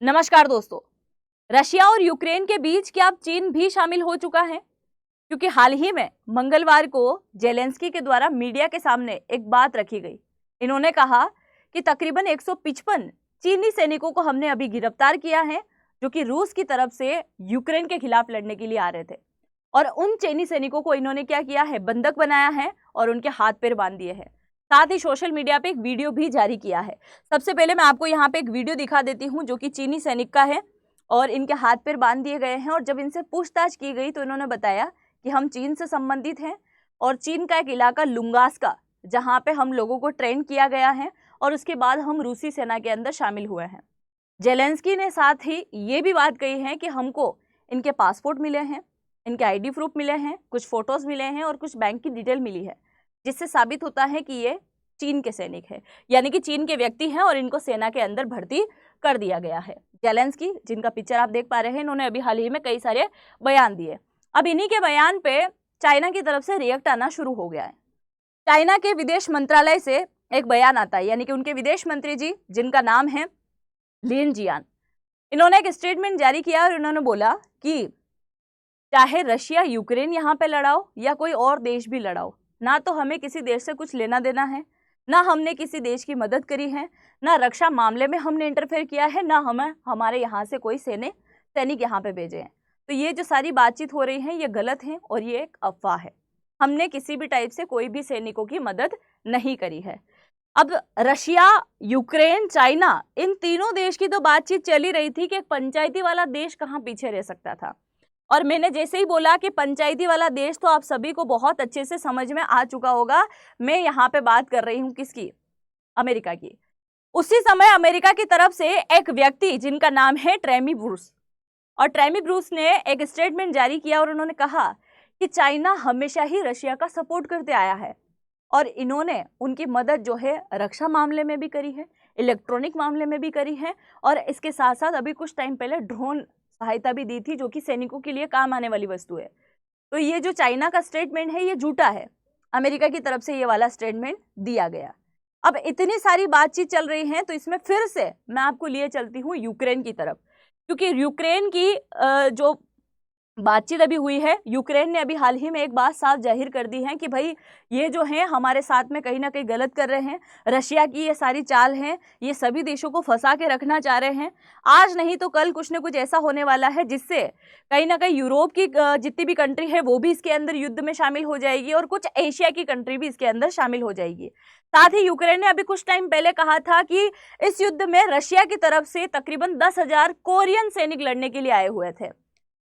नमस्कार दोस्तों। रशिया और यूक्रेन के बीच क्या अब चीन भी शामिल हो चुका है? क्योंकि हाल ही में मंगलवार को जेलेंस्की के द्वारा मीडिया के सामने एक बात रखी गई। इन्होंने कहा कि तकरीबन 155 चीनी सैनिकों को हमने अभी गिरफ्तार किया है, जो कि रूस की तरफ से यूक्रेन के खिलाफ लड़ने के लिए आ रहे थे। और उन चीनी सैनिकों को इन्होंने क्या किया है, बंधक बनाया है और उनके हाथ पैर बांध दिए हैं। साथ ही सोशल मीडिया पे एक वीडियो भी जारी किया है। सबसे पहले मैं आपको यहाँ पे एक वीडियो दिखा देती हूँ जो कि चीनी सैनिक का है और इनके हाथ पैर बांध दिए गए हैं। और जब इनसे पूछताछ की गई तो इन्होंने बताया कि हम चीन से संबंधित हैं और चीन का एक इलाका लुंगास्का, जहाँ पे हम लोगों को ट्रेन किया गया है और उसके बाद हम रूसी सेना के अंदर शामिल हुए हैं। जेलेंस्की ने साथ ही ये भी बात कही है कि हमको इनके पासपोर्ट मिले हैं, इनके आईडी प्रूफ मिले हैं, कुछ फोटोज मिले हैं और कुछ बैंक की डिटेल मिली है, जिससे साबित होता है कि ये चीन के सैनिक है, यानी कि चीन के व्यक्ति हैं और इनको सेना के अंदर भर्ती कर दिया गया है। जेलेंस्की, जिनका पिक्चर आप देख पा रहे हैं, इन्होंने अभी हाल ही में कई सारे बयान दिए। अब इन्हीं के बयान पे चाइना की तरफ से रिएक्ट आना शुरू हो गया है। चाइना के विदेश मंत्रालय से एक बयान आता है, यानी कि उनके विदेश मंत्री जी, जिनका नाम है लिन जियान, इन्होंने एक स्टेटमेंट जारी किया और इन्होंने बोला कि चाहे रशिया यूक्रेन यहाँ पे लड़ाओ या कोई और देश भी लड़ाओ, ना तो हमें किसी देश से कुछ लेना देना है, ना हमने किसी देश की मदद करी है, ना रक्षा मामले में हमने इंटरफेयर किया है, ना हमें हमारे यहाँ से कोई सैनिक यहाँ पे भेजे हैं। तो ये जो सारी बातचीत हो रही है ये गलत है और ये एक अफवाह है। हमने किसी भी टाइप से कोई भी सैनिकों की मदद नहीं करी है। अब रशिया, यूक्रेन, चाइना, इन तीनों देश की तो बातचीत चली रही थी कि एक पंचायती वाला देश कहाँ पीछे रह सकता था। और मैंने जैसे ही बोला कि पंचायती वाला देश, तो आप सभी को बहुत अच्छे से समझ में आ चुका होगा मैं यहाँ पे बात कर रही हूँ किसकी, अमेरिका की। उसी समय अमेरिका की तरफ से एक व्यक्ति जिनका नाम है ट्रेमी ब्रूस, और ट्रेमी ब्रूस ने एक स्टेटमेंट जारी किया और उन्होंने कहा कि चाइना हमेशा ही रशिया का सपोर्ट करते आया है और इन्होंने उनकी मदद जो है रक्षा मामले में भी करी है, इलेक्ट्रॉनिक मामले में भी करी है और इसके साथ साथ अभी कुछ टाइम पहले ड्रोन सहायता भी दी थी, जो कि सैनिकों के लिए काम आने वाली वस्तु है। तो ये जो चाइना का स्टेटमेंट है ये झूठा है, अमेरिका की तरफ से ये वाला स्टेटमेंट दिया गया। अब इतनी सारी बातचीत चल रही है तो इसमें फिर से मैं आपको लिए चलती हूँ यूक्रेन की तरफ, क्योंकि यूक्रेन की जो बातचीत अभी हुई है, यूक्रेन ने अभी हाल ही में एक बात साफ जाहिर कर दी है कि भाई ये जो है हमारे साथ में कहीं ना कहीं गलत कर रहे हैं। रशिया की ये सारी चाल है, ये सभी देशों को फंसा के रखना चाह रहे हैं। आज नहीं तो कल कुछ न कुछ ऐसा होने वाला है जिससे कहीं ना कहीं यूरोप की जितनी भी कंट्री है वो भी इसके अंदर युद्ध में शामिल हो जाएगी और कुछ एशिया की कंट्री भी इसके अंदर शामिल हो जाएगी। साथ ही यूक्रेन ने अभी कुछ टाइम पहले कहा था कि इस युद्ध में रशिया की तरफ से तकरीबन 10,000 कोरियन सैनिक लड़ने के लिए आए हुए थे।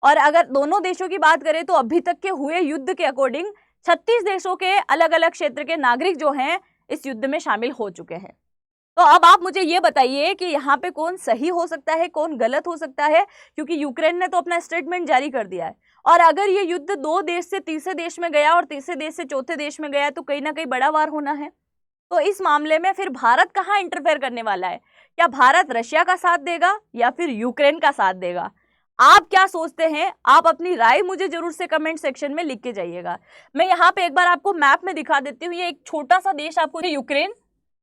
और अगर दोनों देशों की बात करें तो अभी तक के हुए युद्ध के अकॉर्डिंग 36 देशों के अलग अलग क्षेत्र के नागरिक जो हैं इस युद्ध में शामिल हो चुके हैं। तो अब आप मुझे ये बताइए कि यहाँ पे कौन सही हो सकता है, कौन गलत हो सकता है, क्योंकि यूक्रेन ने तो अपना स्टेटमेंट जारी कर दिया है। और अगर ये युद्ध 2 देश से तीसरे देश में गया और तीसरे देश से चौथे देश में गया तो कहीं ना कहीं बड़ा वार होना है। तो इस मामले में फिर भारत कहाँ इंटरफेयर करने वाला है? क्या भारत रशिया का साथ देगा या फिर यूक्रेन का साथ देगा? आप क्या सोचते हैं? आप अपनी राय मुझे जरूर से कमेंट सेक्शन में लिख के जाइएगा। मैं यहाँ पे एक बार आपको मैप में दिखा देती हूँ। ये एक छोटा सा देश आपको है यूक्रेन,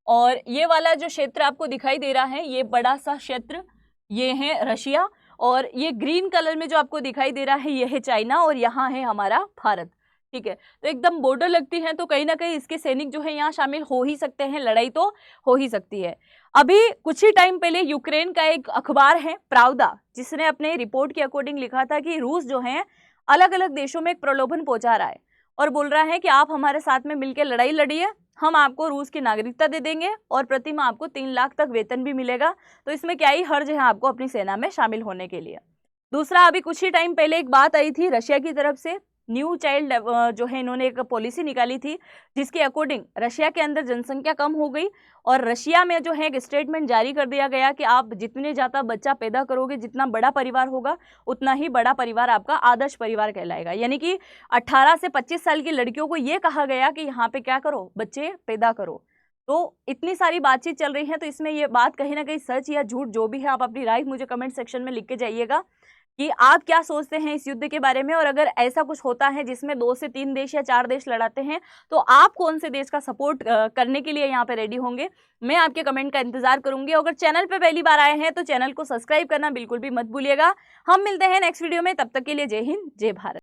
और ये वाला जो क्षेत्र आपको दिखाई दे रहा है ये बड़ा सा क्षेत्र ये है रशिया, और ये ग्रीन कलर में जो आपको दिखाई दे रहा है ये है चाइना और यहाँ है हमारा भारत। ठीक है, तो एकदम बॉर्डर लगती है, तो कहीं ना कहीं इसके सैनिक जो है यहाँ शामिल हो ही सकते हैं, लड़ाई तो हो ही सकती है। अभी कुछ ही टाइम पहले यूक्रेन का एक अखबार है प्रावदा, जिसने अपने रिपोर्ट के अकॉर्डिंग लिखा था कि रूस जो है अलग अलग देशों में एक प्रलोभन पहुंचा रहा है और बोल रहा है कि आप हमारे साथ में मिलकर लड़ाई लड़िए, हम आपको रूस की नागरिकता दे देंगे और प्रति माह आपको 3 लाख तक वेतन भी मिलेगा। तो इसमें क्या ही हर्ज है आपको अपनी सेना में शामिल होने के लिए। दूसरा, अभी कुछ ही टाइम पहले एक बात आई थी रशिया की तरफ से, न्यू चाइल्ड जो है इन्होंने एक पॉलिसी निकाली थी जिसके अकॉर्डिंग रशिया के अंदर जनसंख्या कम हो गई और रशिया में जो है एक स्टेटमेंट जारी कर दिया गया कि आप जितने ज़्यादा बच्चा पैदा करोगे, जितना बड़ा परिवार होगा उतना ही बड़ा परिवार आपका आदर्श परिवार कहलाएगा। यानी कि 18 से 25 साल की लड़कियों को ये कहा गया कि यहाँ पे क्या करो, बच्चे पैदा करो। तो इतनी सारी बातचीत चल रही है, तो इसमें ये बात कहीं ना कहीं सच या झूठ जो भी है आप अपनी राय मुझे कमेंट सेक्शन में लिख के जाइएगा। कि आप क्या सोचते हैं इस युद्ध के बारे में, और अगर ऐसा कुछ होता है जिसमें 2 से 3 देश या 4 देश लड़ाते हैं तो आप कौन से देश का सपोर्ट करने के लिए यहाँ पे रेडी होंगे। मैं आपके कमेंट का इंतजार करूंगी। अगर चैनल पे पहली बार आए हैं तो चैनल को सब्सक्राइब करना बिल्कुल भी मत भूलिएगा। हम मिलते हैं नेक्स्ट वीडियो में, तब तक के लिए जय हिंद, जय भारत।